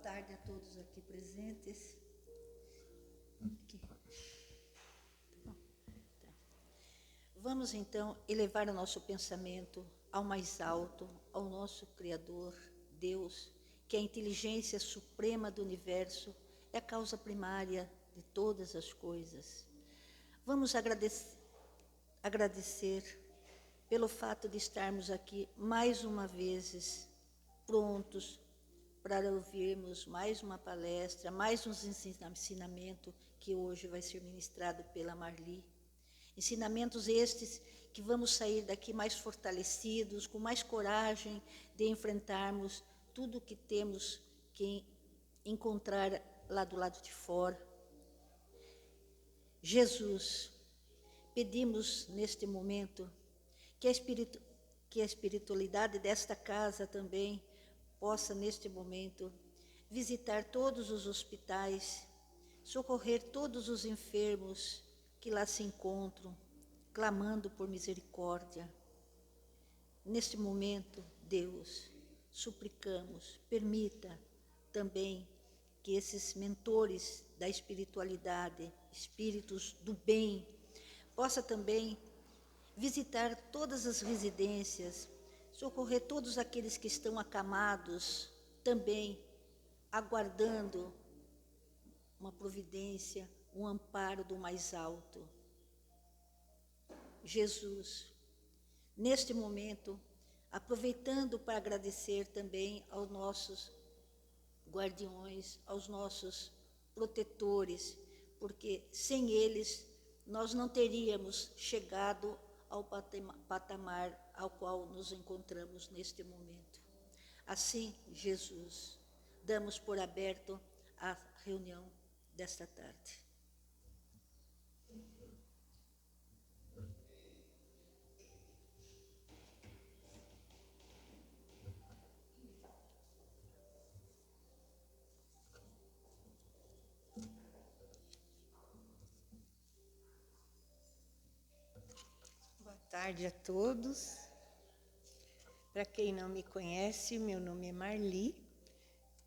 tarde a todos aqui presentes. Aqui. Vamos então elevar o nosso pensamento ao mais alto, ao nosso Criador, Deus, que é a inteligência suprema do universo, é a causa primária de todas as coisas. Vamos agradecer pelo fato de estarmos aqui mais uma vez prontos para ouvirmos mais uma palestra, mais um ensinamento que hoje vai ser ministrado pela Marli. Ensinamentos estes que vamos sair daqui mais fortalecidos, com mais coragem de enfrentarmos tudo o que temos que encontrar lá do lado de fora. Jesus, pedimos neste momento que a espiritualidade desta casa também possa, neste momento, visitar todos os hospitais, socorrer todos os enfermos que lá se encontram, clamando por misericórdia. Neste momento, Deus, suplicamos, permita também que esses mentores da espiritualidade, espíritos do bem, possa também visitar todas as residências, socorrer todos aqueles que estão acamados, também aguardando uma providência, um amparo do mais alto. Jesus, neste momento, aproveitando para agradecer também aos nossos guardiões, aos nossos protetores, porque sem eles nós não teríamos chegado ao patamar ao qual nos encontramos neste momento. Assim, Jesus, damos por aberto a reunião desta tarde. Boa tarde a todos. Para quem não me conhece, meu nome é Marli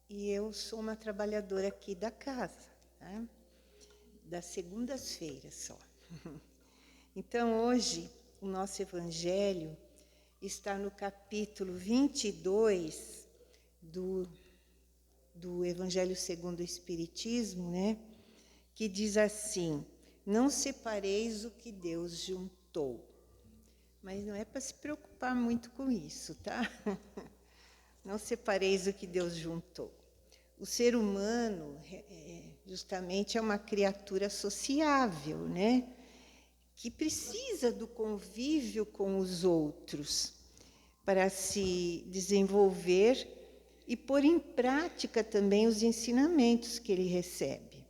e eu sou uma trabalhadora aqui da casa, tá? Das segundas-feiras só. Então, hoje, o nosso evangelho está no capítulo 22 do Evangelho segundo o Espiritismo, né? Que diz assim: não separeis o que Deus juntou. Mas não é para se preocupar muito com isso, tá? Não separeis o que Deus juntou. O ser humano, justamente, é uma criatura sociável, né? Que precisa do convívio com os outros para se desenvolver e pôr em prática também os ensinamentos que ele recebe.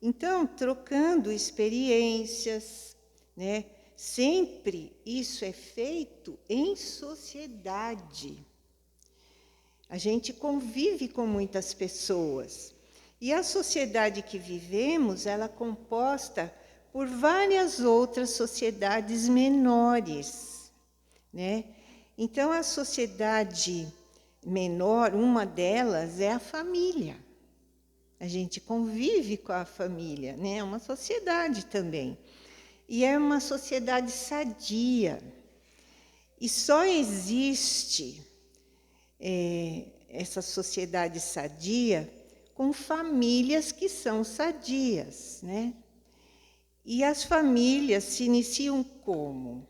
Então, trocando experiências, né? Sempre isso é feito em sociedade. A gente convive com muitas pessoas. E a sociedade que vivemos, ela é composta por várias outras sociedades menores, né? Então, a sociedade menor, uma delas é a família. A gente convive com a família, né? É uma sociedade também. E é uma sociedade sadia. E só existe essa sociedade sadia com famílias que são sadias, né? E as famílias se iniciam como?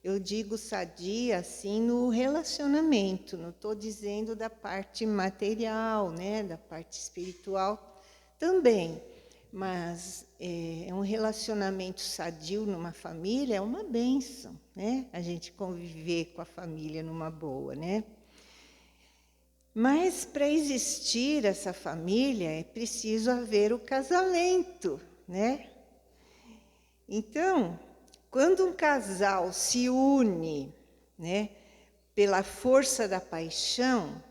Eu digo sadia, assim, no relacionamento, não estou dizendo da parte material, né? Da parte espiritual também. Mas um relacionamento sadio numa família é uma bênção, né? A gente conviver com a família numa boa, né? Mas para existir essa família é preciso haver o casamento, né? Então, quando um casal se une, né, pela força da paixão,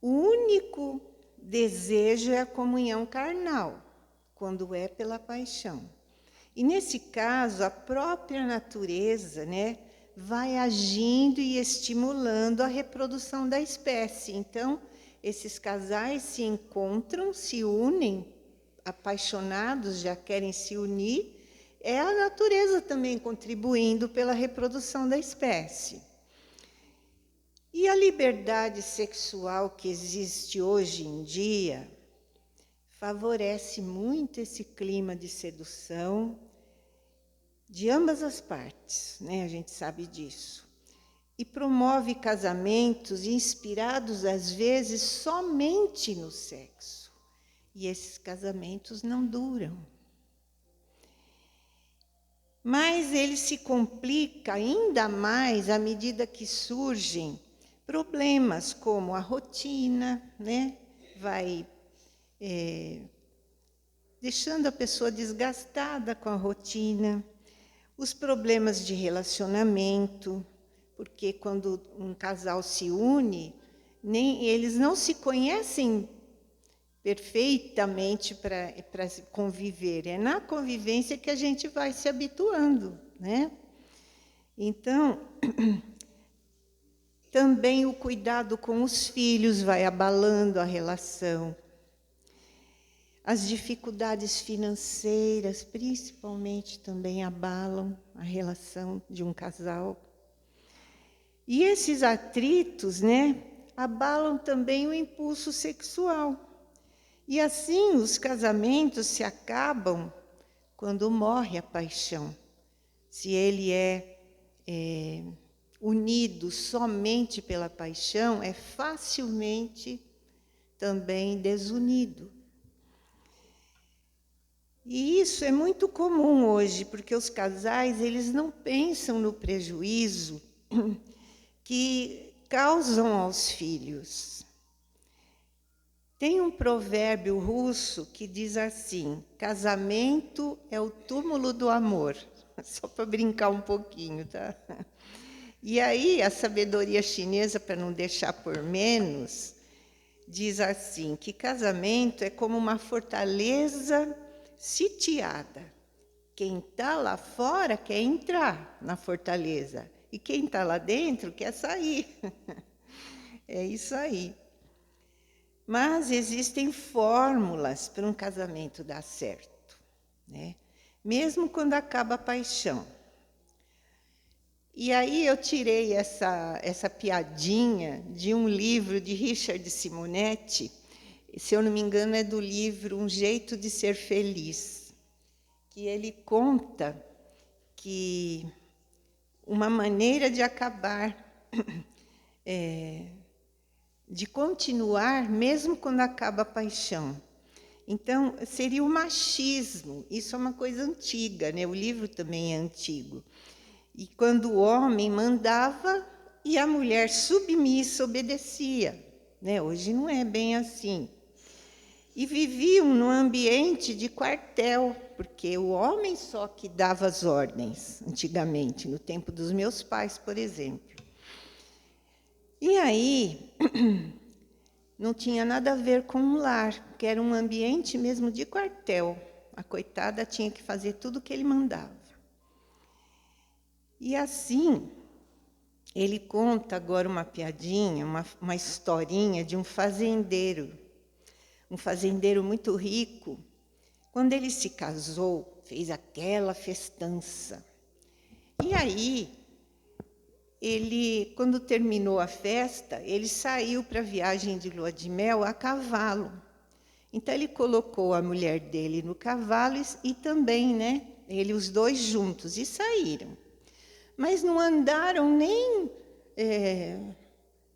o único desejo é a comunhão carnal, quando é pela paixão. E, nesse caso, a própria natureza, né, vai agindo e estimulando a reprodução da espécie. Então, esses casais se encontram, se unem, apaixonados, já querem se unir, é a natureza também contribuindo pela reprodução da espécie. E a liberdade sexual que existe hoje em dia favorece muito esse clima de sedução de ambas as partes, né? A gente sabe disso. E promove casamentos inspirados, às vezes, somente no sexo. E esses casamentos não duram. Mas ele se complica ainda mais à medida que surgem problemas como a rotina, né? Vai deixando a pessoa desgastada com a rotina, os problemas de relacionamento, porque quando um casal se une, eles não se conhecem perfeitamente para conviver. É na convivência que a gente vai se habituando, né? Então, também o cuidado com os filhos vai abalando a relação. As dificuldades financeiras, principalmente, também abalam a relação de um casal. E esses atritos, né, abalam também o impulso sexual. E assim os casamentos se acabam quando morre a paixão. Se ele é unido somente pela paixão, é facilmente também desunido. E isso é muito comum hoje, porque os casais eles não pensam no prejuízo que causam aos filhos. Tem um provérbio russo que diz assim: casamento é o túmulo do amor. Só para brincar um pouquinho, tá? E aí a sabedoria chinesa, para não deixar por menos, diz assim, que casamento é como uma fortaleza sitiada. Quem está lá fora quer entrar na fortaleza, e quem está lá dentro quer sair. É isso aí. Mas existem fórmulas para um casamento dar certo, né? Mesmo quando acaba a paixão. E aí eu tirei essa piadinha de um livro de Richard Simonetti, se eu não me engano é do livro Um Jeito de Ser Feliz, que ele conta que uma maneira de acabar, de continuar mesmo quando acaba a paixão. Então, seria o machismo. Isso é uma coisa antiga, né? O livro também é antigo. E quando o homem mandava e a mulher submissa obedecia, né? Hoje não é bem assim. E viviam num ambiente de quartel, porque o homem só que dava as ordens, antigamente, no tempo dos meus pais, por exemplo. E aí, não tinha nada a ver com um lar, que era um ambiente mesmo de quartel. A coitada tinha que fazer tudo o que ele mandava. E assim, ele conta agora uma piadinha, uma historinha de um fazendeiro muito rico. Quando ele se casou, fez aquela festança. E aí, quando terminou a festa, ele saiu para a viagem de lua de mel a cavalo. Então, ele colocou a mulher dele no cavalo e também, né, os dois juntos, e saíram. Mas não andaram nem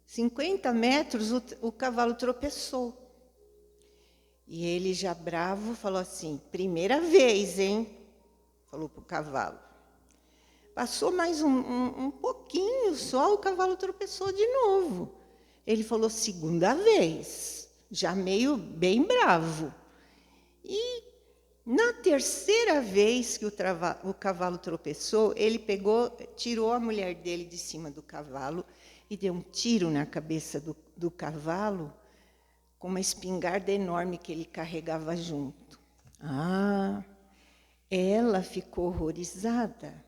50 metros, o cavalo tropeçou. E ele, já bravo, falou assim, primeira vez, hein? Falou para o cavalo. Passou mais um pouquinho só, o cavalo tropeçou de novo. Ele falou, segunda vez, já meio bem bravo. E na terceira vez que o cavalo tropeçou, ele tirou a mulher dele de cima do cavalo e deu um tiro na cabeça do cavalo com uma espingarda enorme que ele carregava junto. Ela ficou horrorizada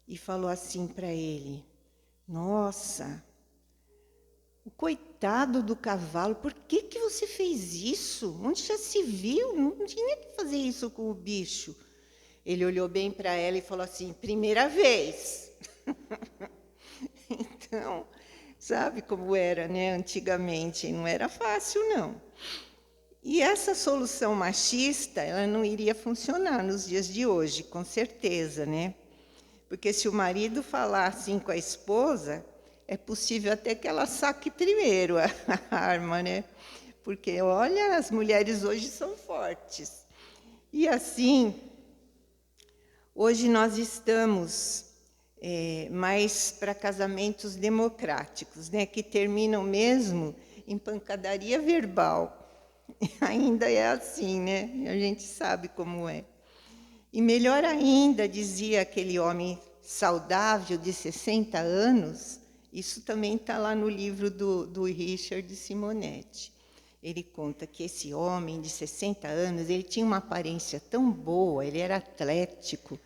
e falou assim para ele, nossa, O coitado do cavalo, por que que você fez isso? Onde já se viu? Não tinha que fazer isso com o bicho. Ele olhou bem para ela e falou assim: primeira vez. Então, sabe como era, né? Antigamente, não era fácil, não. E essa solução machista, ela não iria funcionar nos dias de hoje, com certeza, né? Porque se o marido falar assim com a esposa, é possível até que ela saque primeiro a arma, né? Porque, olha, as mulheres hoje são fortes. E assim, hoje nós estamos mais para casamentos democráticos, né? Que terminam mesmo em pancadaria verbal. Ainda é assim, né? A gente sabe como é. E melhor ainda, dizia aquele homem saudável de 60 anos, isso também está lá no livro do Richard Simonetti. Ele conta que esse homem de 60 anos, ele tinha uma aparência tão boa, ele era atlético,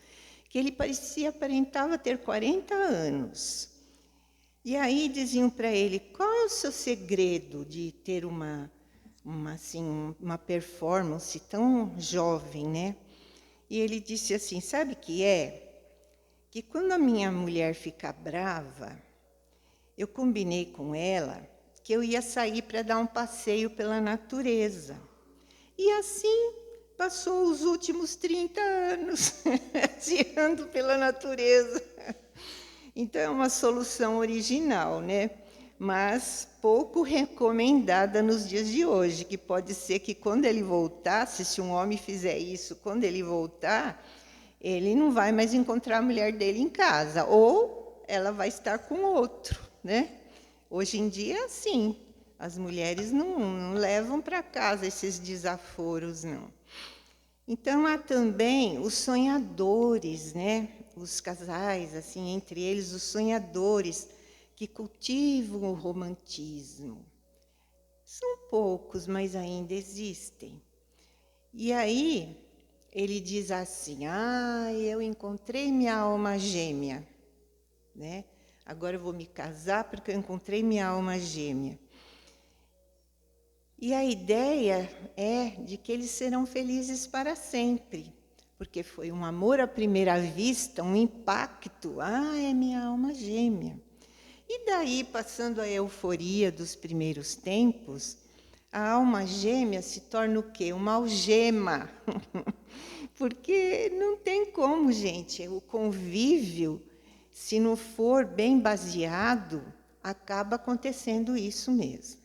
que ele aparentava ter 40 anos. E aí diziam para ele: qual é o seu segredo de ter uma performance tão jovem, né? E ele disse assim: sabe o que é? Que quando a minha mulher fica brava, eu combinei com ela que eu ia sair para dar um passeio pela natureza. E assim passou os últimos 30 anos, girando pela natureza. Então, é uma solução original, né? Mas pouco recomendada nos dias de hoje, que pode ser que quando ele voltasse, se um homem fizer isso, quando ele voltar, ele não vai mais encontrar a mulher dele em casa, ou ela vai estar com outro, né? Hoje em dia, sim, as mulheres não levam para casa esses desaforos, não. Então, há também os sonhadores, né? Os casais, assim, entre eles, os sonhadores, que cultivam o romantismo. São poucos, mas ainda existem. E aí, ele diz assim: eu encontrei minha alma gêmea, né? Agora eu vou me casar porque eu encontrei minha alma gêmea. E a ideia é de que eles serão felizes para sempre, porque foi um amor à primeira vista, um impacto. É minha alma gêmea. E daí, passando a euforia dos primeiros tempos, a alma gêmea se torna o quê? Uma algema. Porque não tem como, gente, o convívio, se não for bem baseado, acaba acontecendo isso mesmo.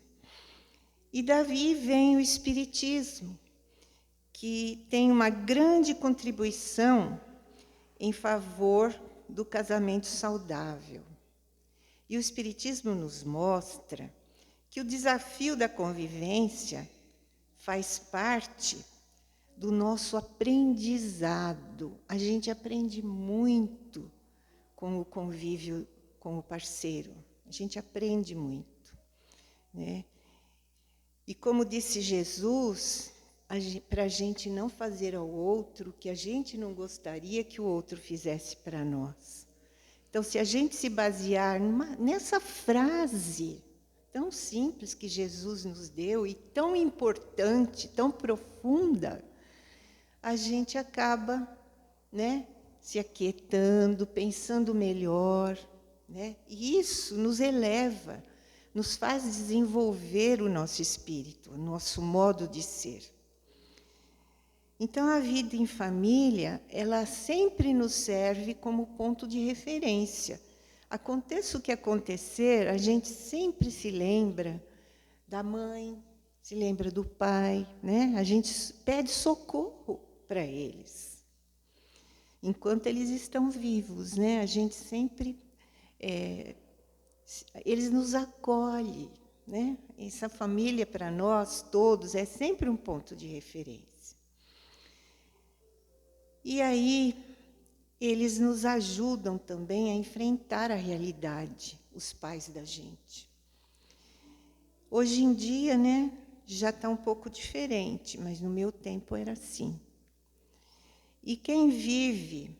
E daí vem o Espiritismo, que tem uma grande contribuição em favor do casamento saudável. E o Espiritismo nos mostra que o desafio da convivência faz parte do nosso aprendizado. A gente aprende muito com o convívio com o parceiro. A gente aprende muito, né? E como disse Jesus, para a gente não fazer ao outro o que a gente não gostaria que o outro fizesse para nós. Então, se a gente se basear nessa frase tão simples que Jesus nos deu e tão importante, tão profunda, a gente acaba, né, se aquietando, pensando melhor, né? E isso nos eleva, nos faz desenvolver o nosso espírito, o nosso modo de ser. Então, a vida em família, ela sempre nos serve como ponto de referência. Aconteça o que acontecer, a gente sempre se lembra da mãe, se lembra do pai, né? A gente pede socorro para eles. Enquanto eles estão vivos, né? A gente sempre... eles nos acolhem, né? Essa família, para nós todos, é sempre um ponto de referência. E aí, eles nos ajudam também a enfrentar a realidade, os pais da gente. Hoje em dia, né, já está um pouco diferente, mas no meu tempo era assim. E quem vive,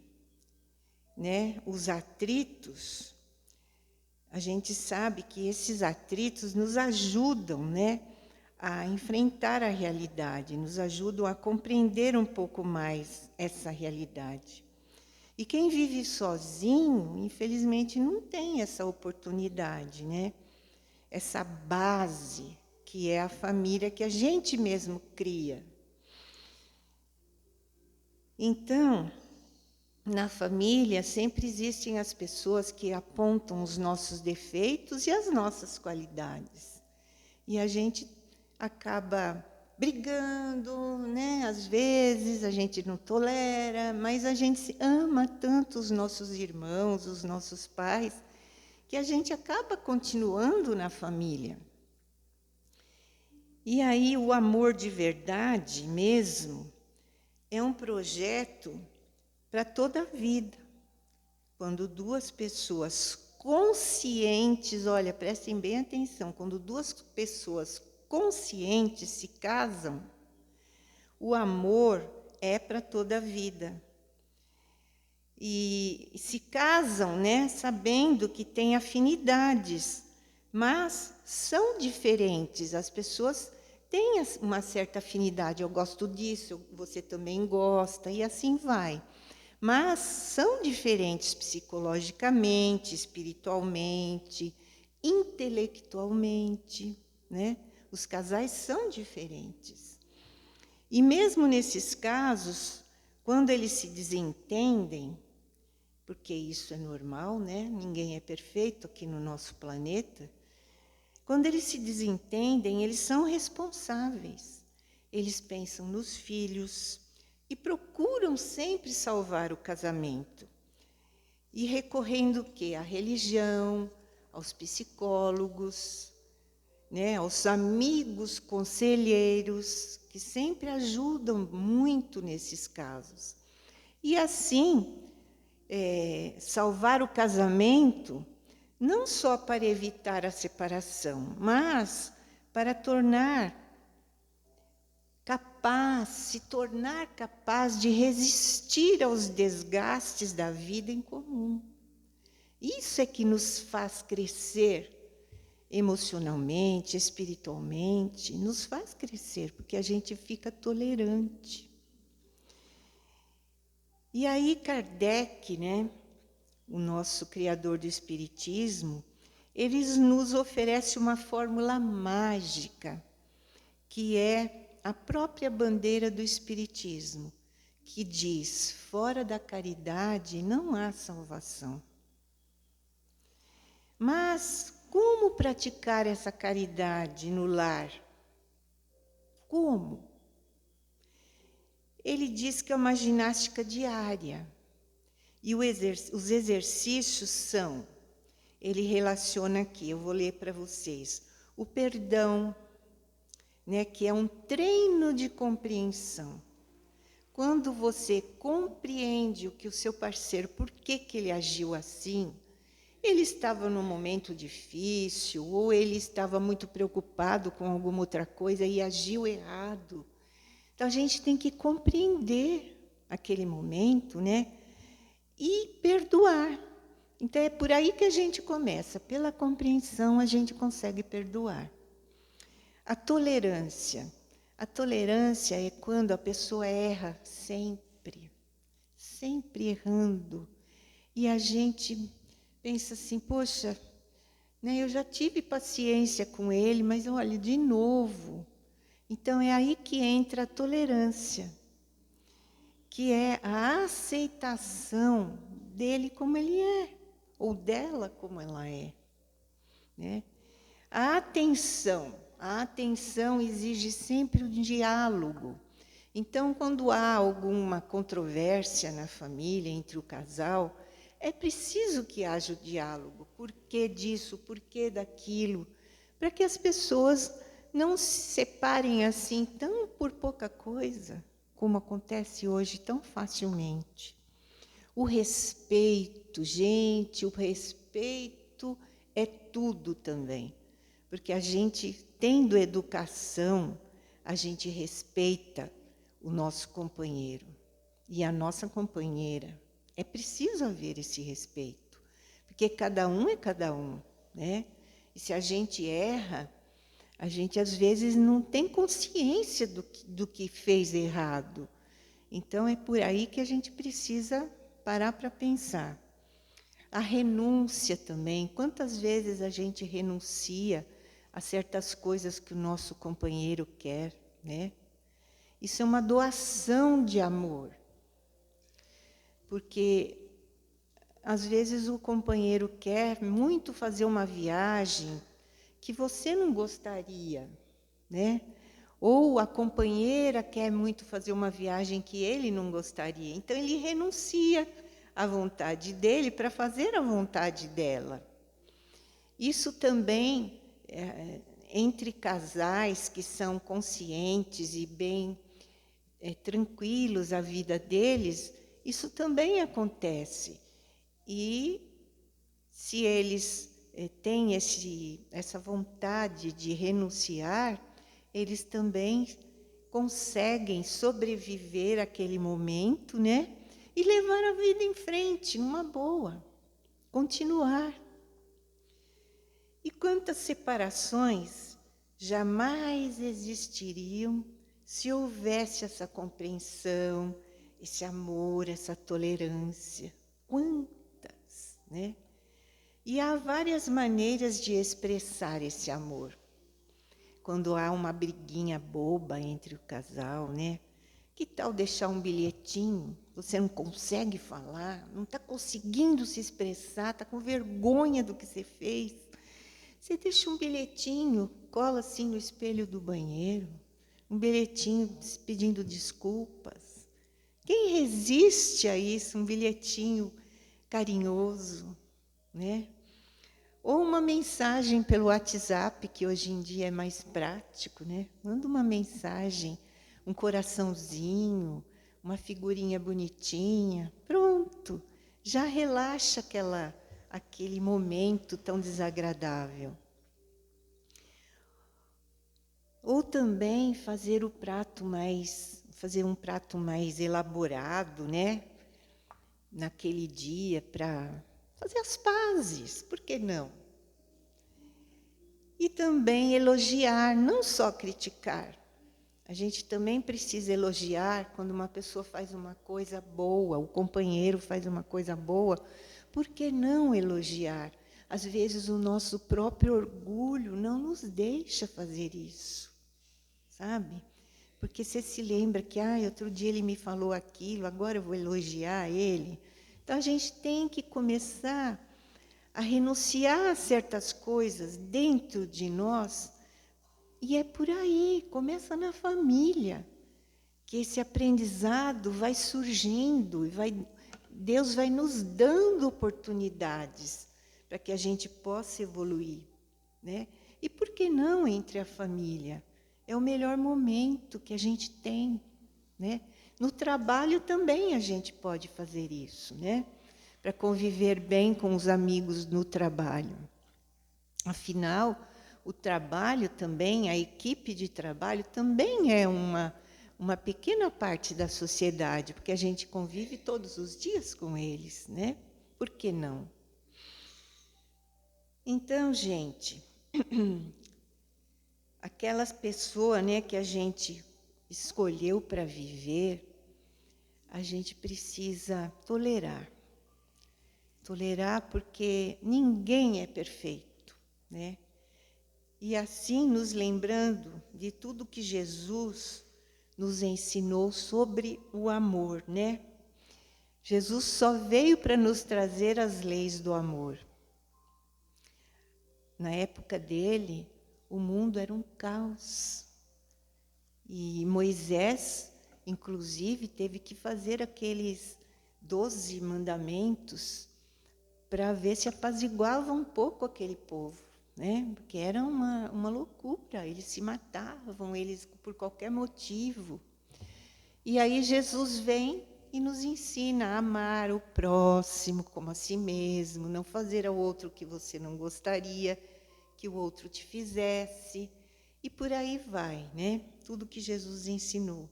né, os atritos, a gente sabe que esses atritos nos ajudam, né, a enfrentar a realidade, nos ajudam a compreender um pouco mais essa realidade. E quem vive sozinho, infelizmente, não tem essa oportunidade, né? Essa base que é a família que a gente mesmo cria. Então, na família sempre existem as pessoas que apontam os nossos defeitos e as nossas qualidades. E a gente acaba brigando, né? Às vezes a gente não tolera, mas a gente ama tanto os nossos irmãos, os nossos pais, que a gente acaba continuando na família. E aí o amor de verdade mesmo é um projeto para toda a vida. Quando duas pessoas conscientes, olha, prestem bem atenção, quando duas pessoas conscientes se casam, o amor é para toda a vida. E se casam, né, sabendo que têm afinidades, mas são diferentes. As pessoas têm uma certa afinidade. Eu gosto disso, você também gosta, e assim vai. Mas são diferentes psicologicamente, espiritualmente, intelectualmente, né? Os casais são diferentes. E mesmo nesses casos, quando eles se desentendem, porque isso é normal, né? Ninguém é perfeito aqui no nosso planeta. Quando eles se desentendem, eles são responsáveis. Eles pensam nos filhos e procuram sempre salvar o casamento. E recorrendo o quê? À religião, aos psicólogos, né? Aos amigos conselheiros, que sempre ajudam muito nesses casos. E assim, salvar o casamento, não só para evitar a separação, mas para se tornar capaz de resistir aos desgastes da vida em comum. Isso é que nos faz crescer emocionalmente, espiritualmente, nos faz crescer, porque a gente fica tolerante. E aí Kardec, né, o nosso criador do Espiritismo, ele nos oferece uma fórmula mágica, que é a própria bandeira do Espiritismo, que diz: fora da caridade não há salvação. Mas como praticar essa caridade no lar? Como? Ele diz que é uma ginástica diária. E os exercícios são, ele relaciona aqui, eu vou ler para vocês, o perdão, né, que é um treino de compreensão. Quando você compreende o que o seu parceiro, por que ele agiu assim, ele estava num momento difícil, ou ele estava muito preocupado com alguma outra coisa e agiu errado. Então, a gente tem que compreender aquele momento, né? E perdoar. Então, é por aí que a gente começa. Pela compreensão, a gente consegue perdoar. A tolerância. A tolerância é quando a pessoa erra sempre, sempre errando. E a gente pensa assim, poxa, né, eu já tive paciência com ele, mas olha, de novo. Então, é aí que entra a tolerância, que é a aceitação dele como ele é, ou dela como ela é, né? A atenção exige sempre o diálogo. Então, quando há alguma controvérsia na família, entre o casal, é preciso que haja o diálogo. Por que disso, por que daquilo? Para que as pessoas não se separem assim tão por pouca coisa, como acontece hoje tão facilmente. O respeito, gente, o respeito é tudo também. Porque a gente, tendo educação, a gente respeita o nosso companheiro e a nossa companheira. É preciso haver esse respeito, porque cada um é cada um. né? E se a gente erra, a gente às vezes não tem consciência do que fez errado. Então é por aí que a gente precisa parar para pensar. A renúncia também. Quantas vezes a gente renuncia a certas coisas que o nosso companheiro quer, né? Isso é uma doação de amor. Porque às vezes o companheiro quer muito fazer uma viagem que você não gostaria, né? Ou a companheira quer muito fazer uma viagem que ele não gostaria. Então ele renuncia à vontade dele para fazer a vontade dela. Isso também, entre casais que são conscientes e bem tranquilos a vida deles, isso também acontece. E se eles têm essa vontade de renunciar, eles também conseguem sobreviver àquele momento, né? E levar a vida em frente, numa boa, continuar. E quantas separações jamais existiriam se houvesse essa compreensão, esse amor, essa tolerância? Quantas, né? E há várias maneiras de expressar esse amor. Quando há uma briguinha boba entre o casal, né? Que tal deixar um bilhetinho? Você não consegue falar, não está conseguindo se expressar, está com vergonha do que você fez. Você deixa um bilhetinho, cola assim no espelho do banheiro, um bilhetinho pedindo desculpas. Quem resiste a isso? Um bilhetinho carinhoso, né? Ou uma mensagem pelo WhatsApp, que hoje em dia é mais prático, né? Manda uma mensagem, um coraçãozinho, uma figurinha bonitinha, pronto. Já relaxa aquele momento tão desagradável. Ou também fazer um prato mais elaborado, né? Naquele dia, para fazer as pazes, por que não? E também elogiar, não só criticar. A gente também precisa elogiar quando uma pessoa faz uma coisa boa, o companheiro faz uma coisa boa. Por que não elogiar? Às vezes o nosso próprio orgulho não nos deixa fazer isso, sabe? Porque você se lembra que outro dia ele me falou aquilo, agora eu vou elogiar ele. Então a gente tem que começar a renunciar a certas coisas dentro de nós. E é por aí, começa na família, que esse aprendizado vai surgindo, e Deus vai nos dando oportunidades para que a gente possa evoluir, né? E por que não entre a família? É o melhor momento que a gente tem, né? No trabalho também a gente pode fazer isso, né? Para conviver bem com os amigos no trabalho. Afinal, o trabalho também, a equipe de trabalho também é uma pequena parte da sociedade, porque a gente convive todos os dias com eles, né? Por que não? Então, gente, aquelas pessoas, né, que a gente escolheu para viver, a gente precisa tolerar. Tolerar porque ninguém é perfeito, né? E assim nos lembrando de tudo que Jesus nos ensinou sobre o amor, né? Jesus só veio para nos trazer as leis do amor. Na época dele, o mundo era um caos. E Moisés, inclusive, teve que fazer aqueles 12 mandamentos para ver se apaziguava um pouco aquele povo, né? Porque era uma loucura, eles se matavam, eles por qualquer motivo. E aí Jesus vem e nos ensina a amar o próximo como a si mesmo, não fazer ao outro o que você não gostaria que o outro te fizesse, e por aí vai, né? Tudo que Jesus ensinou.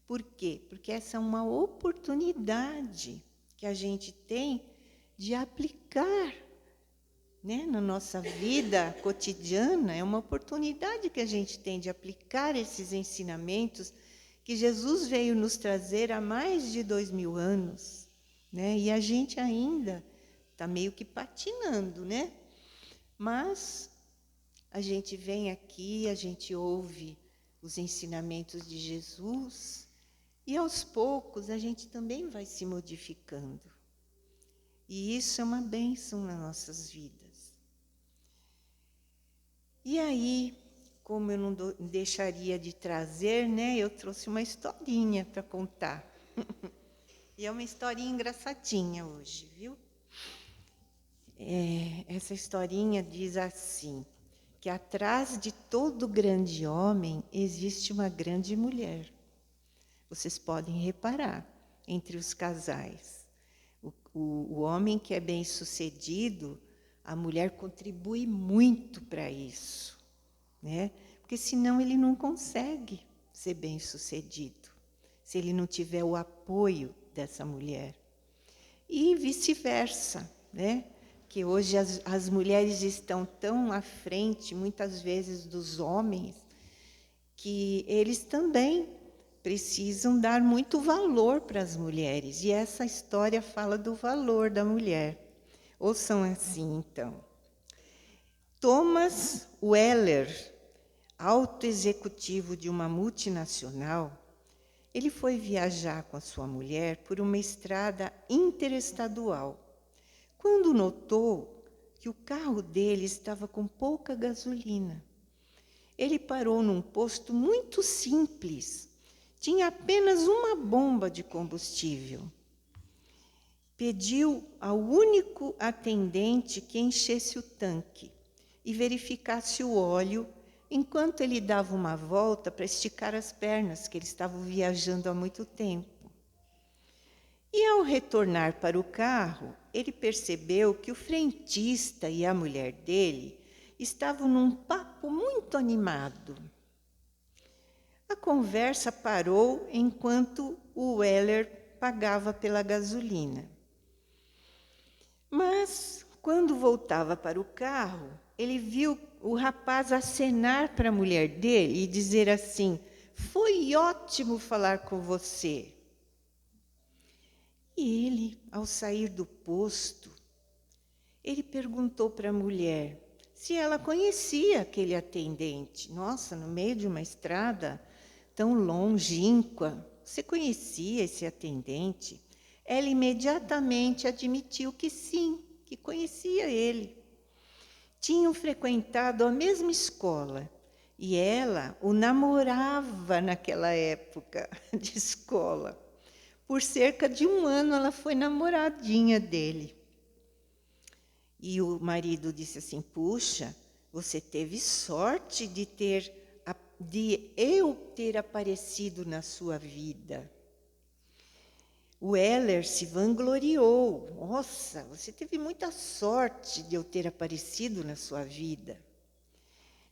Por quê? Porque essa é uma oportunidade que a gente tem de aplicar né, na nossa vida cotidiana, é uma oportunidade que a gente tem de aplicar esses ensinamentos que Jesus veio nos trazer há mais de 2000 anos, né? E a gente ainda está meio que patinando, né? Mas a gente vem aqui, a gente ouve os ensinamentos de Jesus e, aos poucos, a gente também vai se modificando. E isso é uma bênção nas nossas vidas. E aí, como eu não deixaria de trazer, né, eu trouxe uma historinha para contar. E é uma historinha engraçadinha hoje, viu? Essa historinha diz assim, que atrás de todo grande homem existe uma grande mulher. Vocês podem reparar entre os casais. O homem que é bem-sucedido, a mulher contribui muito para isso, né? Porque senão ele não consegue ser bem-sucedido, se ele não tiver o apoio dessa mulher. E vice-versa, né? Que hoje as mulheres estão tão à frente, muitas vezes, dos homens, que eles também precisam dar muito valor para as mulheres. E essa história fala do valor da mulher. Ouçam assim, então. Thomas Weller, alto executivo de uma multinacional, ele foi viajar com a sua mulher por uma estrada interestadual, quando notou que o carro dele estava com pouca gasolina. Ele parou num posto muito simples, tinha apenas uma bomba de combustível. Pediu ao único atendente que enchesse o tanque e verificasse o óleo, enquanto ele dava uma volta para esticar as pernas, que eles estavam viajando há muito tempo. E, ao retornar para o carro, ele percebeu que o frentista e a mulher dele estavam num papo muito animado. A conversa parou enquanto o Weller pagava pela gasolina. Mas, quando voltava para o carro, ele viu o rapaz acenar para a mulher dele e dizer assim: "Foi ótimo falar com você." E ele, ao sair do posto, ele perguntou para a mulher se ela conhecia aquele atendente. "Nossa, no meio de uma estrada tão longínqua, você conhecia esse atendente?" Ela imediatamente admitiu que sim, que conhecia ele. Tinham frequentado a mesma escola e ela o namorava naquela época de escola. Por cerca de 1 ano ela foi namoradinha dele. E o marido disse assim: "Puxa, você teve sorte de eu ter aparecido na sua vida." O Weller se vangloriou: "Nossa, você teve muita sorte de eu ter aparecido na sua vida.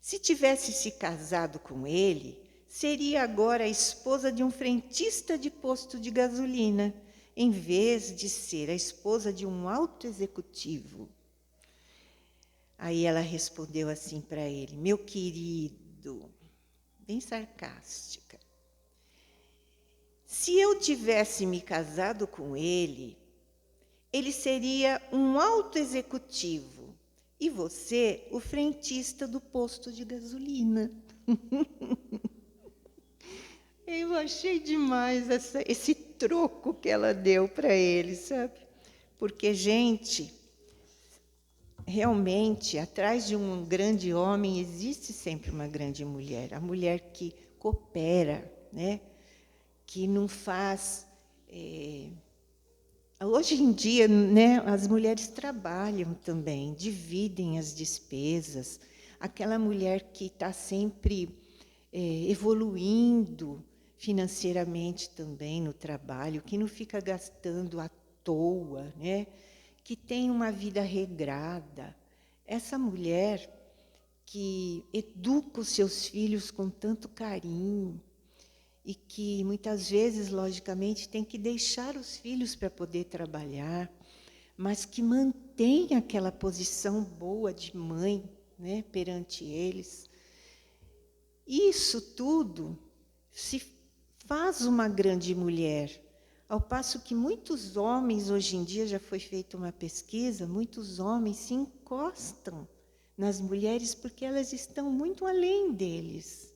Se tivesse se casado com ele, seria agora a esposa de um frentista de posto de gasolina, em vez de ser a esposa de um alto executivo." Aí ela respondeu assim para ele: "Meu querido", bem sarcástica, "se eu tivesse me casado com ele, ele seria um alto executivo e você o frentista do posto de gasolina." Eu achei demais esse troco que ela deu para ele, sabe? Porque, gente, realmente, atrás de um grande homem existe sempre uma grande mulher. A mulher que coopera, né? Que não faz... Hoje em dia, né, as mulheres trabalham também, dividem as despesas. Aquela mulher que está sempre evoluindo financeiramente também no trabalho, que não fica gastando à toa, né? Que tem uma vida regrada. Essa mulher que educa os seus filhos com tanto carinho e que, muitas vezes, logicamente, tem que deixar os filhos para poder trabalhar, mas que mantém mantém aquela posição boa de mãe, né, perante eles. Isso tudo se faz uma grande mulher, ao passo que muitos homens, hoje em dia, já foi feita uma pesquisa, muitos homens se encostam nas mulheres porque elas estão muito além deles.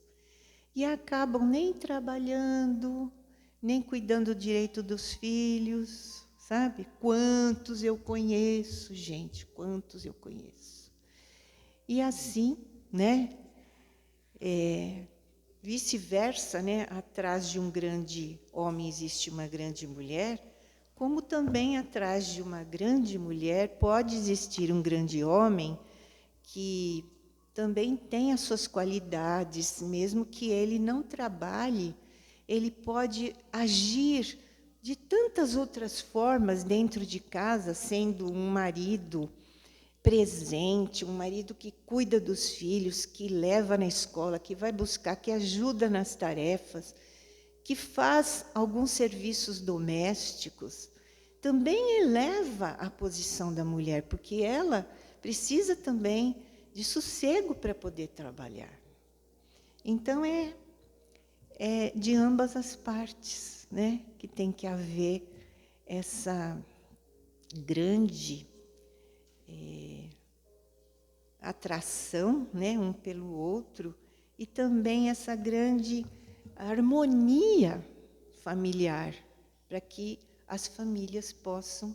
E acabam nem trabalhando, nem cuidando direito dos filhos, sabe? Quantos eu conheço, gente, quantos eu conheço. E assim, né? Vice-versa, né? Atrás de um grande homem existe uma grande mulher, como também atrás de uma grande mulher pode existir um grande homem que também tem as suas qualidades, mesmo que ele não trabalhe, ele pode agir de tantas outras formas dentro de casa, sendo um marido presente, um marido que cuida dos filhos, que leva na escola, que vai buscar, que ajuda nas tarefas, que faz alguns serviços domésticos, também eleva a posição da mulher, porque ela precisa também de sossego para poder trabalhar. Então, é de ambas as partes, né, que tem que haver essa grande atração, né, um pelo outro, e também essa grande harmonia familiar, para que as famílias possam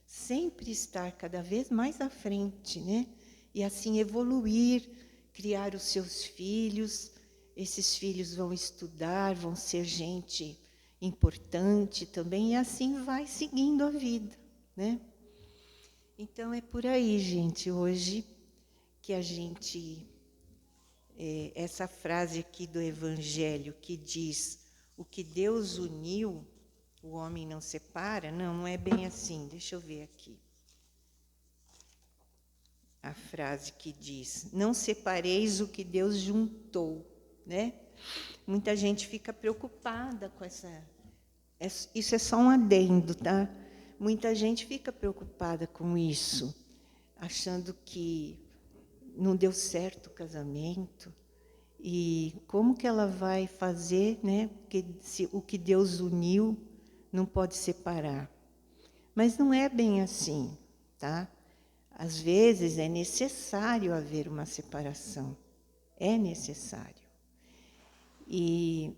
sempre estar cada vez mais à frente, né? E assim evoluir, criar os seus filhos. Esses filhos vão estudar, vão ser gente importante também, e assim vai seguindo a vida, né? Então, é por aí, gente, hoje que a gente... essa frase aqui do Evangelho que diz: o que Deus uniu, o homem não separa. Não é bem assim. Deixa eu ver aqui. A frase que diz: não separeis o que Deus juntou, né? Muita gente fica preocupada com essa... Isso é só um adendo, tá? Muita gente fica preocupada com isso, achando que não deu certo o casamento, e como que ela vai fazer, né? Porque o que Deus uniu não pode separar. Mas não é bem assim, tá? Às vezes é necessário haver uma separação, é necessário. E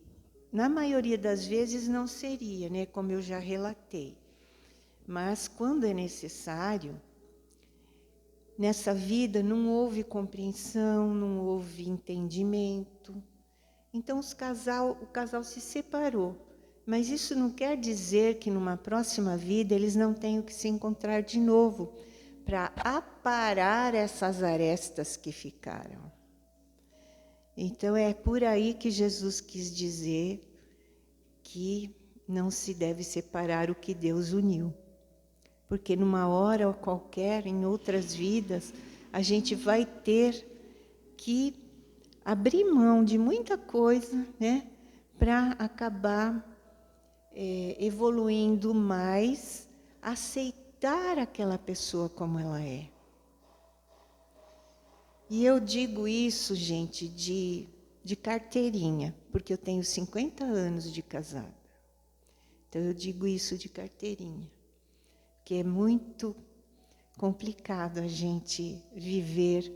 na maioria das vezes não seria, né? Como eu já relatei. Mas quando é necessário, nessa vida não houve compreensão, não houve entendimento. Então o casal se separou. Mas isso não quer dizer que numa próxima vida eles não tenham que se encontrar de novo para aparar essas arestas que ficaram. Então é por aí que Jesus quis dizer que não se deve separar o que Deus uniu. Porque numa hora qualquer, em outras vidas, a gente vai ter que abrir mão de muita coisa, né, para acabar evoluindo mais, aceitar aquela pessoa como ela é. E eu digo isso, gente, de carteirinha, porque eu tenho 50 anos de casada. Então, eu digo isso de carteirinha. Que é muito complicado a gente viver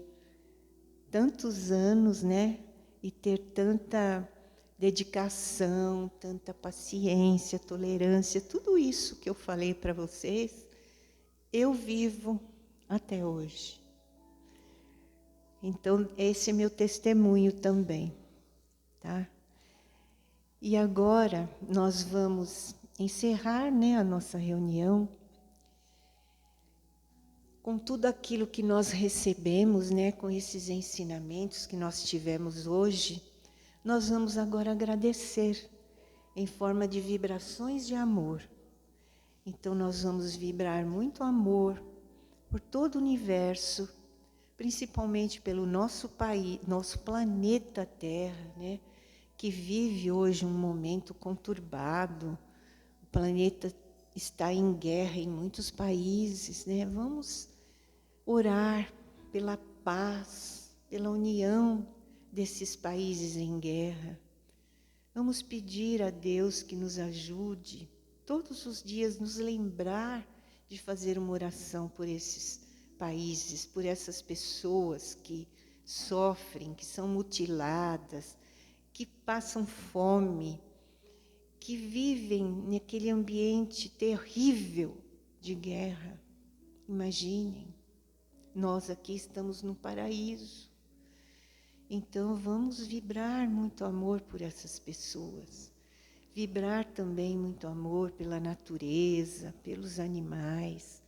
tantos anos, né? E ter tanta dedicação, tanta paciência, tolerância, tudo isso que eu falei para vocês, eu vivo até hoje. Então, esse é meu testemunho também, tá? E agora nós vamos encerrar, né, a nossa reunião com tudo aquilo que nós recebemos, né, com esses ensinamentos que nós tivemos hoje. Nós vamos agora agradecer em forma de vibrações de amor. Então, nós vamos vibrar muito amor por todo o universo, principalmente pelo nosso país, nosso planeta Terra, né, que vive hoje um momento conturbado. O planeta está em guerra em muitos países, né? Vamos orar pela paz, pela união desses países em guerra. Vamos pedir a Deus que nos ajude, todos os dias nos lembrar de fazer uma oração por esses países, por essas pessoas que sofrem, que são mutiladas, que passam fome, que vivem naquele ambiente terrível de guerra. Imaginem, nós aqui estamos no paraíso. Então vamos vibrar muito amor por essas pessoas. Vibrar também muito amor pela natureza, pelos animais,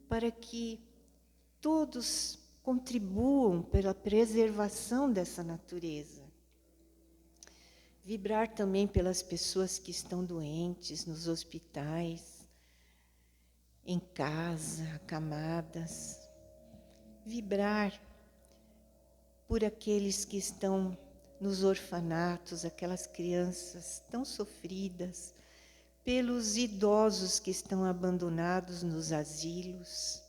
para que todos contribuam pela preservação dessa natureza. Vibrar também pelas pessoas que estão doentes, nos hospitais, em casa, acamadas. Vibrar por aqueles que estão nos orfanatos, aquelas crianças tão sofridas, pelos idosos que estão abandonados nos asilos.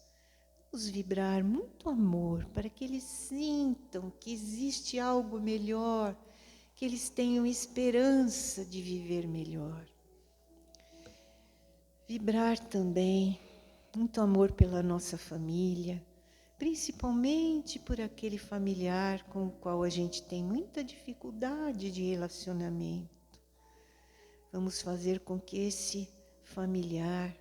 Vamos vibrar muito amor para que eles sintam que existe algo melhor, que eles tenham esperança de viver melhor. Vibrar também muito amor pela nossa família, principalmente por aquele familiar com o qual a gente tem muita dificuldade de relacionamento. Vamos fazer com que esse familiar,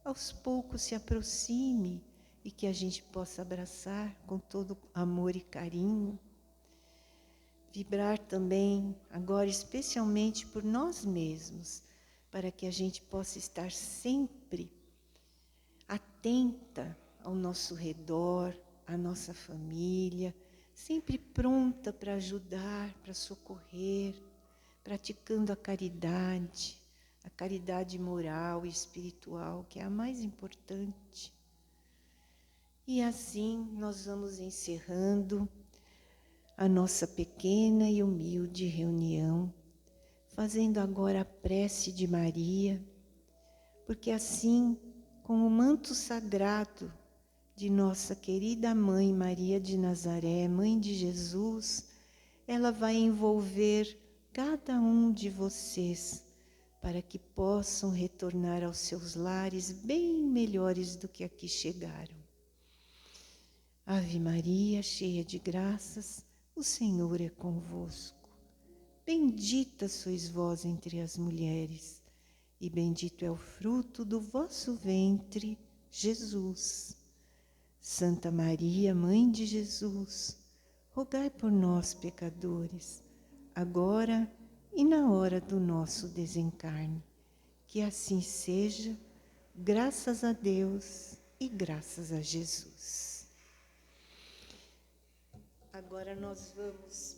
aos poucos, se aproxime e que a gente possa abraçar com todo amor e carinho. Vibrar também, agora especialmente por nós mesmos, para que a gente possa estar sempre atenta ao nosso redor, à nossa família, sempre pronta para ajudar, para socorrer, praticando a caridade moral e espiritual, que é a mais importante. E assim nós vamos encerrando a nossa pequena e humilde reunião, fazendo agora a prece de Maria, porque assim, com o manto sagrado de nossa querida Mãe Maria de Nazaré, Mãe de Jesus, ela vai envolver cada um de vocês para que possam retornar aos seus lares bem melhores do que aqui chegaram. Ave Maria, cheia de graças, o Senhor é convosco. Bendita sois vós entre as mulheres, e bendito é o fruto do vosso ventre, Jesus. Santa Maria, Mãe de Jesus, rogai por nós, pecadores, agora e na hora do nosso desencarne. Que assim seja, graças a Deus e graças a Jesus. Agora nós vamos